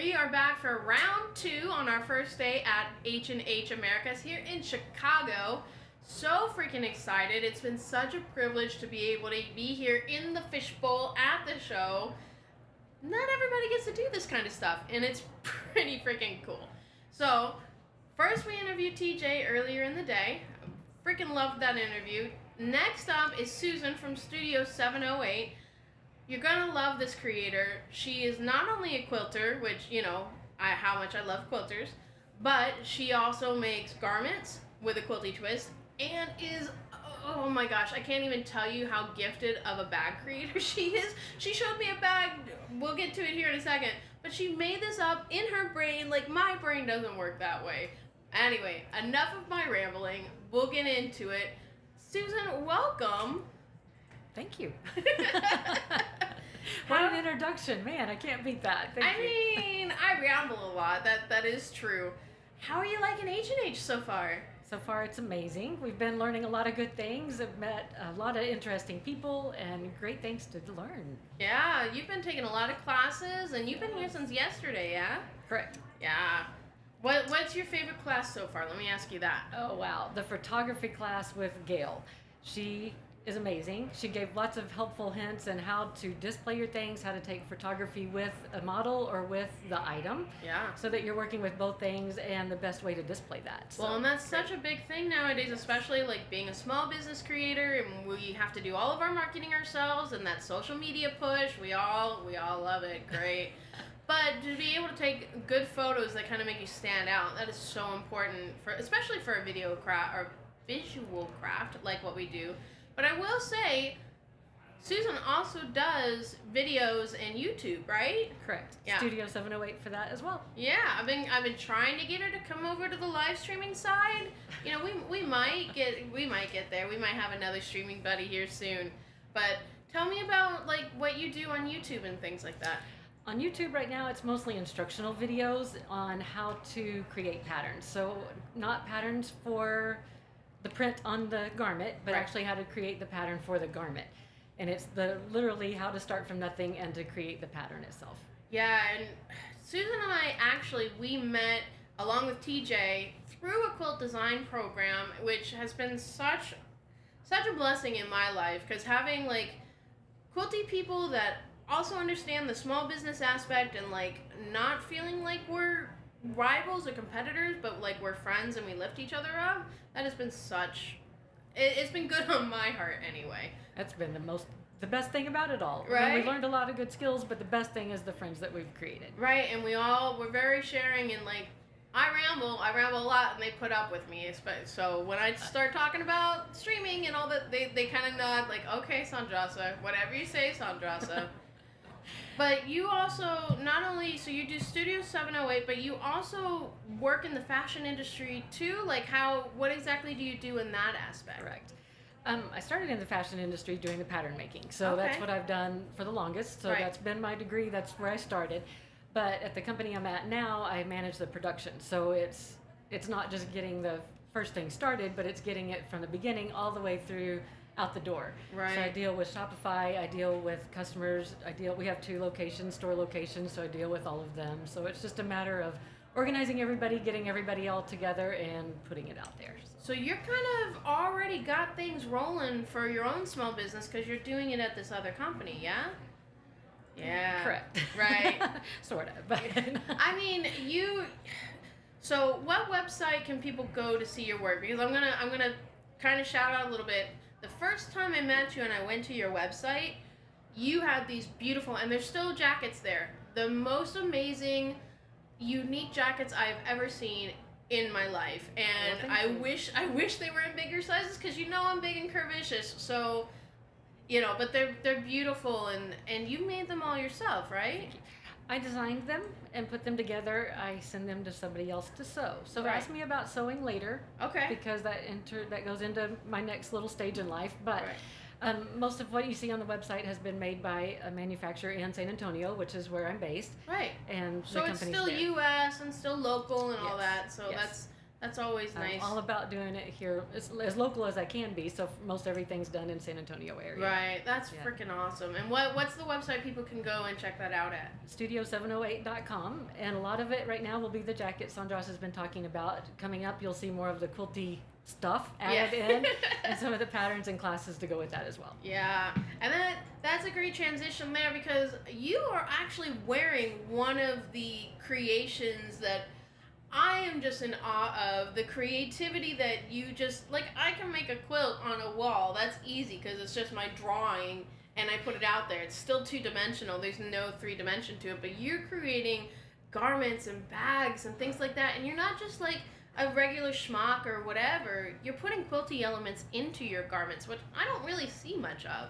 We are back for round 2 on our first day at H+H Americas here in Chicago. So freaking excited. It's been such a privilege to be able to be here in the fishbowl at the show. Not everybody gets to do this kind of stuff, and it's pretty freaking cool. So, first we interviewed TJ earlier in the day. Freaking loved that interview. Next up is Susan from Studio 708. You're gonna love this creator. She is not only a quilter, which, you know, how much I love quilters, but she also makes garments with a quilty twist and is, oh my gosh, I can't even tell you how gifted of a bag creator she is. She showed me a bag, we'll get to it here in a second, but she made this up in her brain. Like, my brain doesn't work that way. Anyway, enough of my rambling. We'll get into it. Susan, welcome. Thank you. What an introduction. Man, I can't beat that. Thank you. mean, I ramble a lot. That is true. How are you liking H+H so far? So far, it's amazing. We've been learning a lot of good things. I've met a lot of interesting people and great things to learn. Yeah, you've been taking a lot of classes, and you've been here since yesterday, yeah? Correct. Yeah. What's your favorite class so far? Let me ask you that. Oh, wow. The photography class with Gail. She is amazing. She gave lots of helpful hints on how to display your things, how to take photography with a model or with the item. Yeah. So that you're working with both things and the best way to display that. Well, and that's such a big thing nowadays, especially like being a small business creator, and we have to do all of our marketing ourselves, and that social media push, we all love it. Great. But to be able to take good photos that kind of make you stand out, that is so important, especially for a video craft or visual craft like what we do. But I will say, Susan also does videos and YouTube, right? Correct. Yeah. Studio 708 for that as well. Yeah, I've been trying to get her to come over to the live streaming side. You know, we might get there. We might have another streaming buddy here soon. But tell me about like what you do on YouTube and things like that. On YouTube right now, it's mostly instructional videos on how to create patterns. So not patterns for the print on the garment, but Right. actually how to create the pattern for the garment. And it's literally how to start from nothing and to create the pattern itself. Yeah, and Susan and I we met along with TJ through a quilt design program, which has been such a blessing in my life, because having like quilty people that also understand the small business aspect and like not feeling like we're rivals or competitors, but like we're friends and we lift each other up, that has been it's been good on my heart anyway. That's been the best thing about it all. Right. We learned a lot of good skills, but the best thing is the friends that we've created. Right, and we're very sharing, and like I ramble a lot, and they put up with me. So when I start talking about streaming and all that, they kind of nod like, okay, Sandrasa, whatever you say, Sandrasa. But you also, not only, so you do Studio 708, but you also work in the fashion industry too? Like what exactly do you do in that aspect? Correct. I started in the fashion industry doing the pattern making. So Okay. that's what I've done for the longest. So Right. that's been my degree. That's where I started. But at the company I'm at now, I manage the production. So it's not just getting the first thing started, but it's getting it from the beginning all the way through out the door. Right. So I deal with Shopify, I deal with customers, we have 2 locations, store locations, so I deal with all of them. So it's just a matter of organizing everybody, getting everybody all together, and putting it out there. So you're kind of already got things rolling for your own small business because you're doing it at this other company, yeah? Yeah. Correct. Right. Sort of. But I mean, so what website can people go to see your work? Because I'm gonna kind of shout out a little bit. The first time I met you and I went to your website, you had these beautiful, and there's still jackets there, the most amazing, unique jackets I've ever seen in my life. And Well, I wish they were in bigger sizes, because you know I'm big and curvaceous. So, you know, but they're beautiful, and you made them all yourself, right? I designed them and put them together. I send them to somebody else to sew. So Right. ask me about sewing later. Okay. Because that goes into my next little stage in life. But Right. most of what you see on the website has been made by a manufacturer in San Antonio, which is where I'm based. Right. And So the it's company's still there. U.S. and still local and all Yes. that. So Yes. That's always nice. I'm all about doing it here as local as I can be. So most everything's done in San Antonio area. Right. That's freaking awesome. And what's the website people can go and check that out at? Studio708.com. And a lot of it right now will be the jackets Andras has been talking about. Coming up, you'll see more of the quilty stuff added in, and some of the patterns and classes to go with that as well. Yeah, and that's a great transition there, because you are actually wearing one of the creations that I am just in awe of. The creativity that you just, like, I can make a quilt on a wall. That's easy because it's just my drawing and I put it out there. It's still two-dimensional. There's no three-dimension to it, but you're creating garments and bags and things like that, and you're not just like a regular schmuck or whatever. You're putting quilty elements into your garments, which I don't really see much of.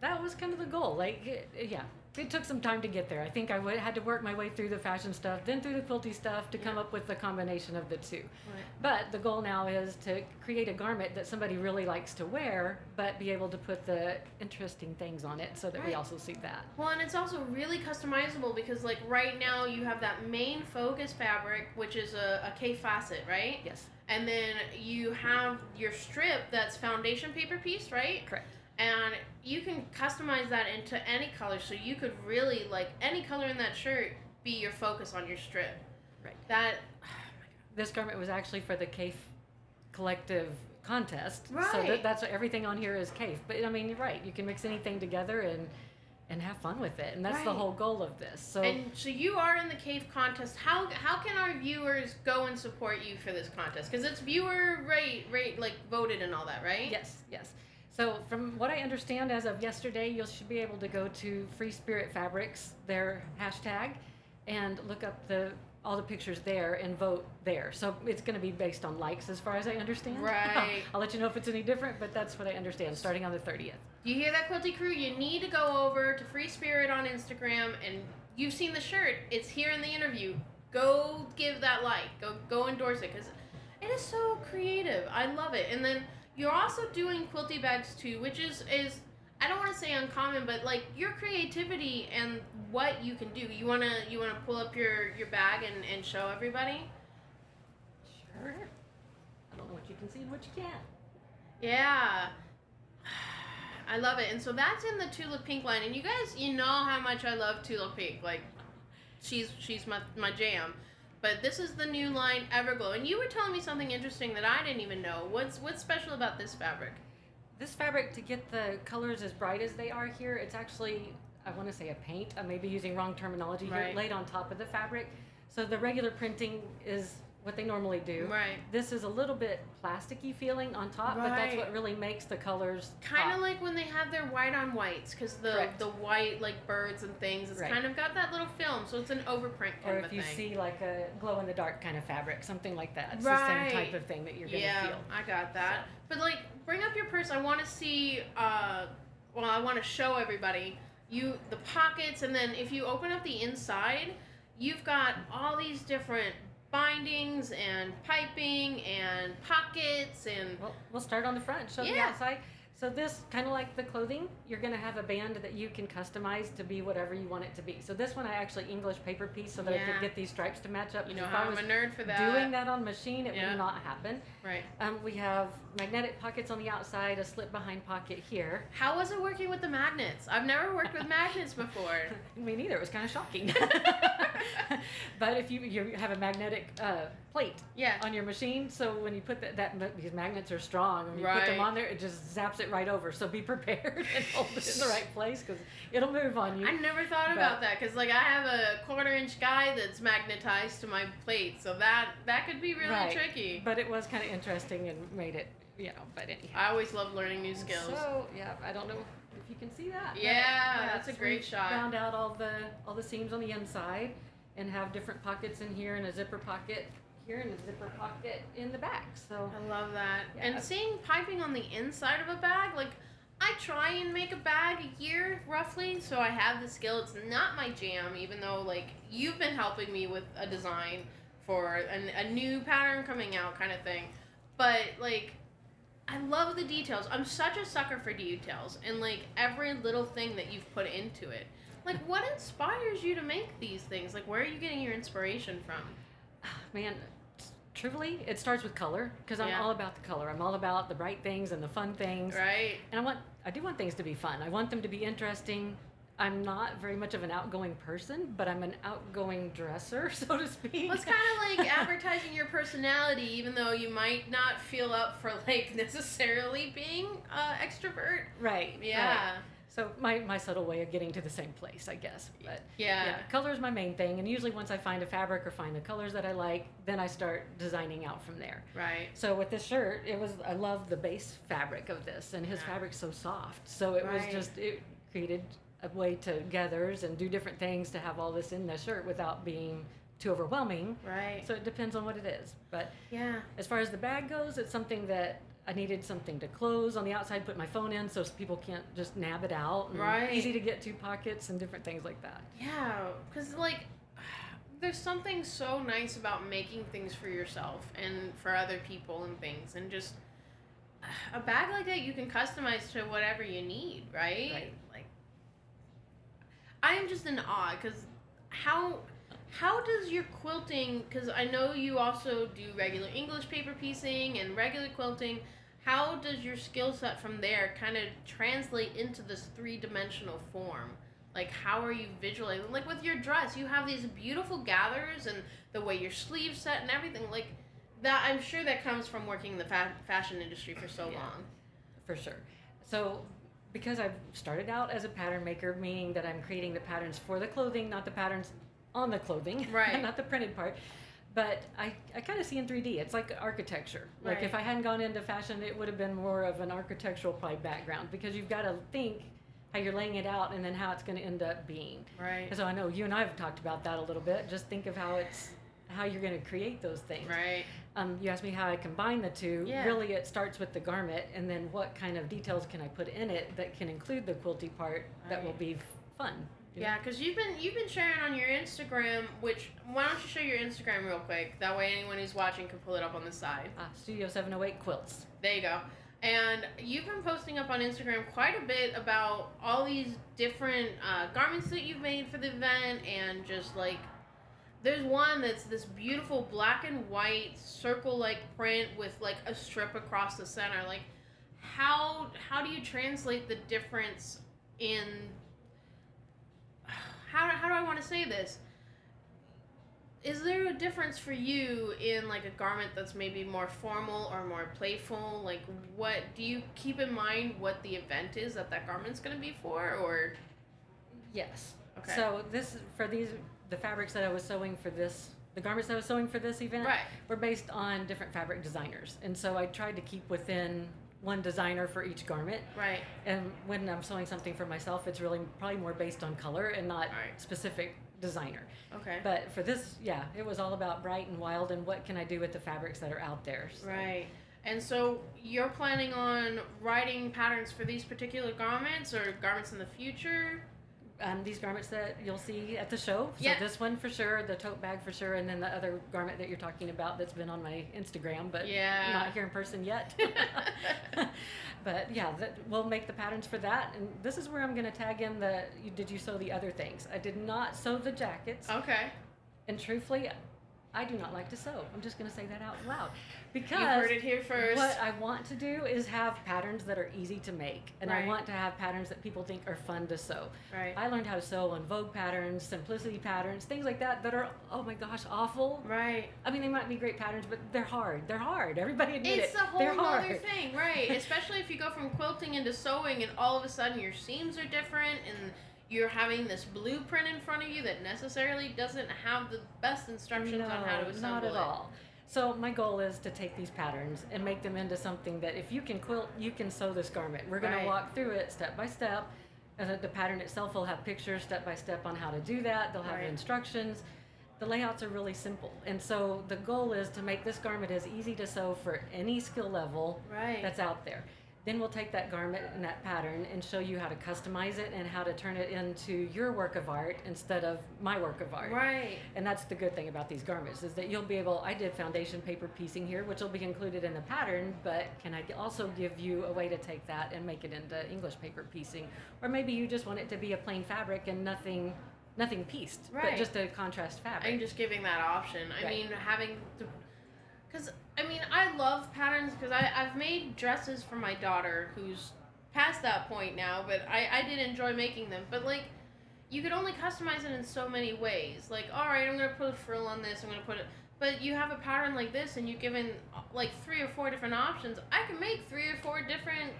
That was kind of the goal. Like, yeah, it took some time to get there. I think I had to work my way through the fashion stuff, then through the quilty stuff to come up with the combination of the two. Right. But the goal now is to create a garment that somebody really likes to wear, but be able to put the interesting things on it so that we also see that. Well, and it's also really customizable, because like right now you have that main focus fabric, which is a K facet, right? Yes. And then you have your strip that's foundation paper piece, right? Correct. And you can customize that into any color, so you could really, like, any color in that shirt be your focus on your strip. Right. That, This garment was actually for the CAIF collective contest. Right. So that's everything on here is CAIF. But I mean, you're right. You can mix anything together and have fun with it. And that's the whole goal of this. So you are in the CAIF contest. How can our viewers go and support you for this contest? Because it's viewer rate like voted and all that, right? Yes. So from what I understand as of yesterday, you should be able to go to Free Spirit Fabrics, their hashtag, and look up all the pictures there and vote there. So it's going to be based on likes as far as I understand. Right. I'll let you know if it's any different, but that's what I understand, starting on the 30th. You hear that, Quilty Crew? You need to go over to Free Spirit on Instagram, and you've seen the shirt. It's here in the interview. Go give that like. Go endorse it, because it is so creative. I love it. And then you're also doing quilty bags too, which is I don't want to say uncommon, but like your creativity and what you can do. You wanna pull up your bag and show everybody? Sure. I don't know what you can see and what you can't. Yeah. I love it. And so that's in the Tulip Pink line. And you guys, you know how much I love Tulip Pink. Like, she's my jam. But this is the new line, Everglow. And you were telling me something interesting that I didn't even know. What's special about this fabric? This fabric, to get the colors as bright as they are here, it's actually, I want to say a paint. I may be using wrong terminology here, laid on top of the fabric. So the regular printing is what they normally do. Right. This is a little bit plasticky feeling on top, but that's what really makes the colors kind of like when they have their white on whites, because the white, like birds and things, it's kind of got that little film, so it's an overprint kind of a thing. Or if you see like a glow in the dark kind of fabric, something like that. It's the same type of thing that you're going to feel. Yeah, I got that. So. But like, bring up your purse. I want to see, I want to show everybody the pockets, and then if you open up the inside, you've got all these different bindings and piping and pockets and... Well, we'll start on the front, show the outside. So this, kind of like the clothing, you're going to have a band that you can customize to be whatever you want it to be. So this one I actually English paper piece so that I could get these stripes to match up. You know how I'm a nerd for that. Doing that on machine, it would not happen. Right. We have magnetic pockets on the outside, a slip behind pocket here. How was it working with the magnets? I've never worked with magnets before. Me neither. It was kind of shocking. But if you have a magnetic plate on your machine, so when you put these magnets are strong. When you put them on there, it just zaps it right over. So be prepared and hold it in the right place, because it'll move on you. I never thought about that, because like I have a 1/4-inch guy that's magnetized to my plate, so that could be really tricky. But it was kind of interesting and made it, but anyhow. I always love learning new skills. So I don't know if you can see that. Yeah, that's a great shot. Found out all the seams on the inside, and have different pockets in here, and a zipper pocket here, and a zipper pocket in the back. So I love that. Yeah. And seeing piping on the inside of a bag, like I try and make a bag a year roughly, so I have the skill. It's not my jam, even though like you've been helping me with a design for a new pattern coming out kind of thing. But like, I love the details. I'm such a sucker for details and like every little thing that you've put into it. Like, what inspires you to make these things? Like, where are you getting your inspiration from? Man, Truthfully, it starts with color because I'm all about the color. I'm all about the bright things and the fun things. Right. And I do want things to be fun. I want them to be interesting. I'm not very much of an outgoing person, but I'm an outgoing dresser, so to speak. Well, it's kind of like advertising your personality, even though you might not feel up for like necessarily being extrovert. Right. Yeah. Right. So my subtle way of getting to the same place, I guess. But yeah, color is my main thing, and usually once I find a fabric or find the colors that I like, then I start designing out from there. Right. So with this shirt, I love the base fabric of this, and his fabric's so soft. So it was just, it created a way to gathers and do different things to have all this in the shirt without being too overwhelming. Right. So it depends on what it is. But yeah, as far as the bag goes, it's something that I needed something to close on the outside, put my phone in so people can't just nab it out. And right. Easy to get to pockets and different things like that. Yeah, because like there's something so nice about making things for yourself and for other people and things, and just a bag like that you can customize to whatever you need, right? Like, I'm just in awe because how does your quilting, because I know you also do regular English paper piecing and regular quilting, how does your skill set from there kind of translate into this three-dimensional form? Like, how are you visualizing? Like, with your dress, you have these beautiful gathers and the way your sleeves set and everything. Like, that, I'm sure that comes from working in the fashion industry for so long. For sure. So, because I've started out as a pattern maker, meaning that I'm creating the patterns for the clothing, not the patterns on the clothing, right? Not the printed part. But I kind of see in 3D. It's like architecture. Like if I hadn't gone into fashion, it would have been more of an architectural probably background, because you've got to think how you're laying it out and then how it's going to end up being. Right. So I know you and I have talked about that a little bit. Just think of how you're going to create those things. Right. You asked me how I combine the two. Yeah. Really, it starts with the garment, and then what kind of details can I put in it that can include the quilty part that will be fun. Yeah, because you've been sharing on your Instagram, which, why don't you show your Instagram real quick? That way anyone who's watching can pull it up on the side. Studio 708 Quilts. There you go. And you've been posting up on Instagram quite a bit about all these different garments that you've made for the event, and just like, there's one that's this beautiful black and white circle-like print with like a strip across the center. Like, how do you translate the difference in... How do I want to say this? Is there a difference for you in like a garment that's maybe more formal or more playful? Like, what do you keep in mind what the event is that garment's going to be for, or? Yes. Okay. So the fabrics that I was sewing for this, the garments that I was sewing for this event, were based on different fabric designers, and so I tried to keep within one designer for each garment. Right. And when I'm sewing something for myself, it's really probably more based on color and not specific designer. Okay. But for this, it was all about bright and wild and what can I do with the fabrics that are out there. So. Right. And so you're planning on writing patterns for these particular garments or garments in the future? These garments that you'll see at the show. So this one for sure, the tote bag for sure, and then the other garment that you're talking about that's been on my Instagram, but not here in person yet. But we'll make the patterns for that. And this is where I'm going to tag in did you sew the other things? I did not sew the jackets. Okay. And truthfully, I do not like to sew. I'm just going to say that out loud. Because you heard it here first. What I want to do is have patterns that are easy to make. And I want to have patterns that people think are fun to sew. Right. I learned how to sew on Vogue patterns, Simplicity patterns, things like that are, oh my gosh, awful. Right. I mean, they might be great patterns, but they're hard. They're hard. Everybody admit it's it. a whole they're other hard. thing, right? Especially if you go from quilting into sewing and all of a sudden your seams are different and you're having this blueprint in front of you that necessarily doesn't have the best instructions on how to assemble not at all. So my goal is to take these patterns and make them into something that if you can quilt, you can sew this garment. We're going to walk through it step by step. And the pattern itself will have pictures step by step on how to do that. They'll have instructions. The layouts are really simple. And so the goal is to make this garment as easy to sew for any skill level that's out there. Then we'll take that garment and that pattern and show you how to customize it and how to turn it into your work of art instead of my work of art. Right. And that's the good thing about these garments is that you'll be able, I did foundation paper piecing here, which will be included in the pattern, but can I also give you a way to take that and make it into English paper piecing? Or maybe you just want it to be a plain fabric and nothing pieced, but just a contrast fabric. I'm just giving that option. I mean, having Because, I mean, I love patterns because I've made dresses for my daughter who's past that point now, but I did enjoy making them. But, like, you could only customize it in so many ways. Like, all right, I'm going to put a frill on this, I'm going to put it. But you have a pattern like this and you're given, like, 3 or 4 different options. I can make 3 or 4 different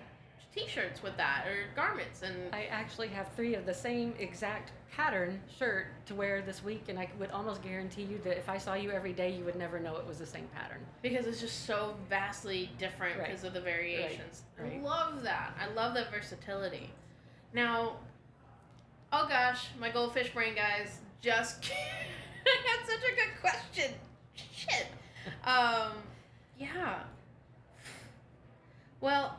t-shirts with that or garments. And I actually have 3 of the same exact pattern shirt to wear this week, and I would almost guarantee you that if I saw you every day, you would never know it was the same pattern. Because it's just so vastly different because of the variations. Right. I love that. I love that versatility. Now, oh gosh, my goldfish brain guys just I had such a good question. Shit. Yeah. Well,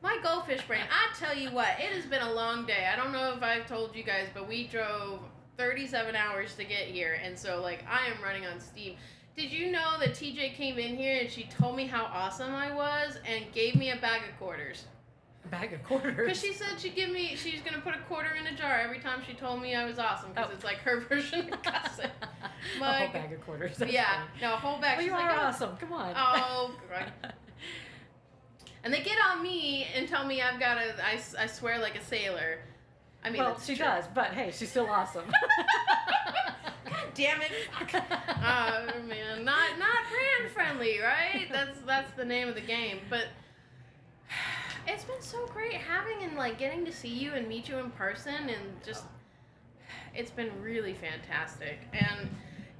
my goldfish brain, I tell you what, it has been a long day. I don't know if I've told you guys, but we drove 37 hours to get here, and so, like, I am running on steam. Did you know that TJ came in here and she told me how awesome I was and gave me a bag of quarters? A bag of quarters? Because she said she's going to put a quarter in a jar every time she told me I was awesome, because it's like her version of cussing. A whole bag of quarters. That's yeah, funny. no, a whole bag. Well, She's you like, are awesome. Come on. Oh, right. And they get on me and tell me I've got to, I swear like a sailor. I mean, well, she true. does, but hey, she's still awesome. God damn it. Fuck. Oh, man. Not brand friendly, right? That's the name of the game. But it's been so great having and, like, getting to see you and meet you in person, and just, it's been really fantastic. And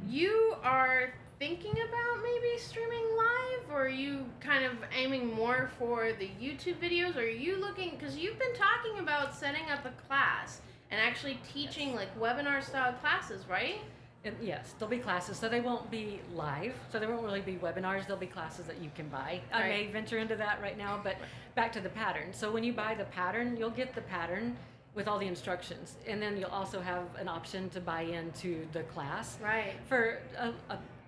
you are thinking about maybe streaming live, or are you kind of aiming more for the YouTube videos, or are you looking, because you've been talking about setting up a class and actually teaching like webinar style classes, right? And yes, there'll be classes, so they won't be live, so there won't really be webinars. There'll be classes that you can buy. Right. I may venture into that right now, but back to the pattern. So when you buy the pattern, you'll get the pattern with all the instructions, and then you'll also have an option to buy into the class, Right. for a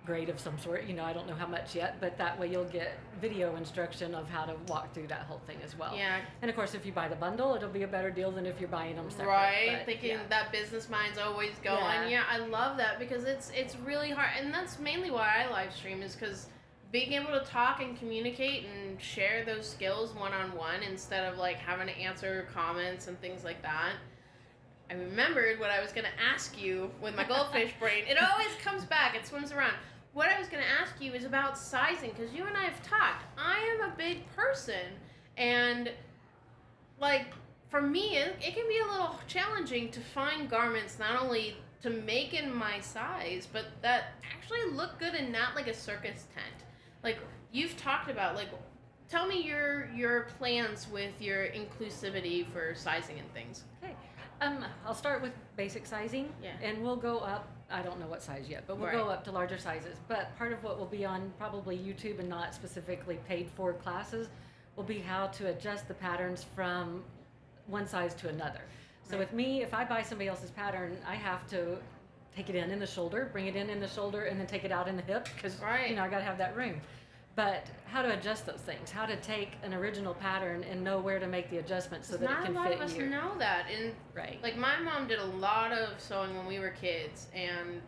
grade of some sort. You know, I don't know how much yet, but that way you'll get video instruction of how to walk through that whole thing as well. Yeah. And of course, if you buy the bundle, it'll be a better deal than if you're buying them separate. Right, but, thinking yeah. that business mind's always going. Yeah. Yeah, I love that, because it's really hard, and that's mainly why I live stream, is because being able to talk and communicate and share those skills one-on-one instead of like having to answer comments and things like that. I remembered what I was going to ask you with my goldfish brain. It always comes back. It swims around. What I was going to ask you is about sizing, because you and I have talked. I am a big person, and, like, for me, it can be a little challenging to find garments not only to make in my size, but that actually look good and not like a circus tent. Like, you've talked about, like, tell me your plans with your inclusivity for sizing and things. Okay. I'll start with basic sizing, Yeah. and we'll go up. I don't know what size yet, but we'll Right. go up to larger sizes. But part of what will be on probably YouTube and not specifically paid for classes will be how to adjust the patterns from one size to another. So Right. with me, if I buy somebody else's pattern, I have to take it in the shoulder, bring it in the shoulder, and then take it out in the hip, because Right. you know I got to have that room. But how to adjust those things, how to take an original pattern and know where to make the adjustments so that it can Not a lot fit of us you. know that, and Right. like my mom did a lot of sewing when we were kids, and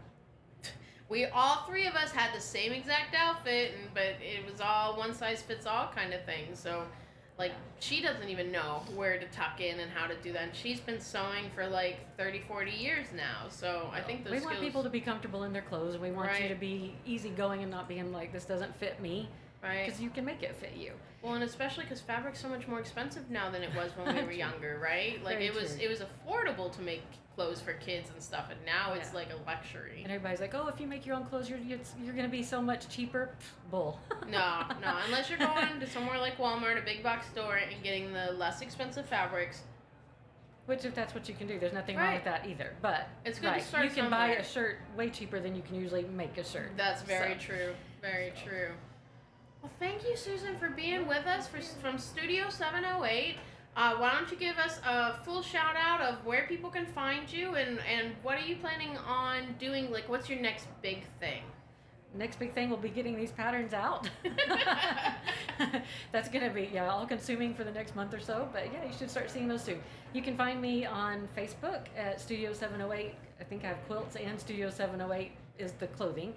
we all 3 of us had the same exact outfit, but it was all one size fits all kind of thing. So, like, she doesn't even know where to tuck in and how to do that. And she's been sewing for like 30, 40 years now. So I think those we skills. want people to be comfortable in their clothes, and we want you Right. to be easygoing and not being like, this doesn't fit me, Right. because you can make it fit you. Well, and especially because fabric's so much more expensive now than it was when we were True. younger, right? Like Very it was true. it was affordable to make clothes for kids and stuff, and now it's Yeah. like a luxury. And everybody's like, oh, if you make your own clothes, you're going to be so much cheaper. Pfft, bull. No, unless you're going to somewhere like Walmart, a big box store, and getting the less expensive fabrics. Which, if that's what you can do, there's nothing wrong Right. with that either. But It's good to right, start you can buy somewhere. a shirt way cheaper than you can usually make a shirt. That's very So- true. Very true. Well, thank you, Susan, for being with us from Studio 708. Why don't you give us a full shout out of where people can find you, and what are you planning on doing? Like, what's your next big thing? Next big thing will be getting these patterns out. That's going to be, all consuming for the next month or so. But yeah, you should start seeing those soon. You can find me on Facebook at Studio 708. I think I have quilts, and Studio 708 is the clothing.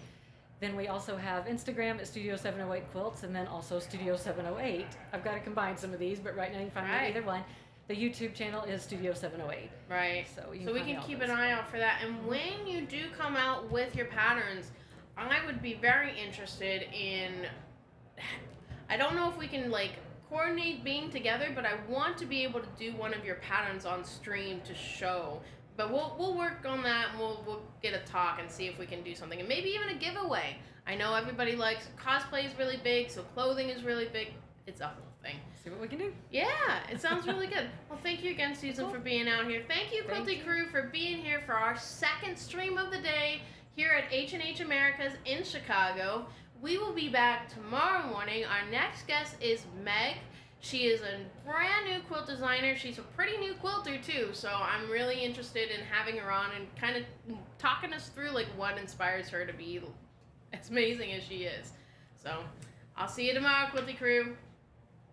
Then we also have Instagram at Studio 708 Quilts, and then also Studio 708. I've got to combine some of these, but right now you can find me on either one. The YouTube channel is Studio 708. Right. So we can keep an eye out for that. And when you do come out with your patterns, I would be very interested in. I don't know if we can like coordinate being together, but I want to be able to do one of your patterns on stream to show. But we'll work on that, and we'll get a talk and see if we can do something, and maybe even a giveaway. I know everybody likes cosplay is really big, so clothing is really big. It's a whole thing. See what we can do. Yeah, it sounds really good. Well, thank you again, Susan, for being out here. Thank you, Quilty Crew, for being here for our second stream of the day here at H+H Americas in Chicago. We will be back tomorrow morning. Our next guest is Meg. She is a brand new quilt designer. She's a pretty new quilter too, so I'm really interested in having her on and kind of talking us through like what inspires her to be as amazing as she is. So I'll see you tomorrow, Quilty Crew.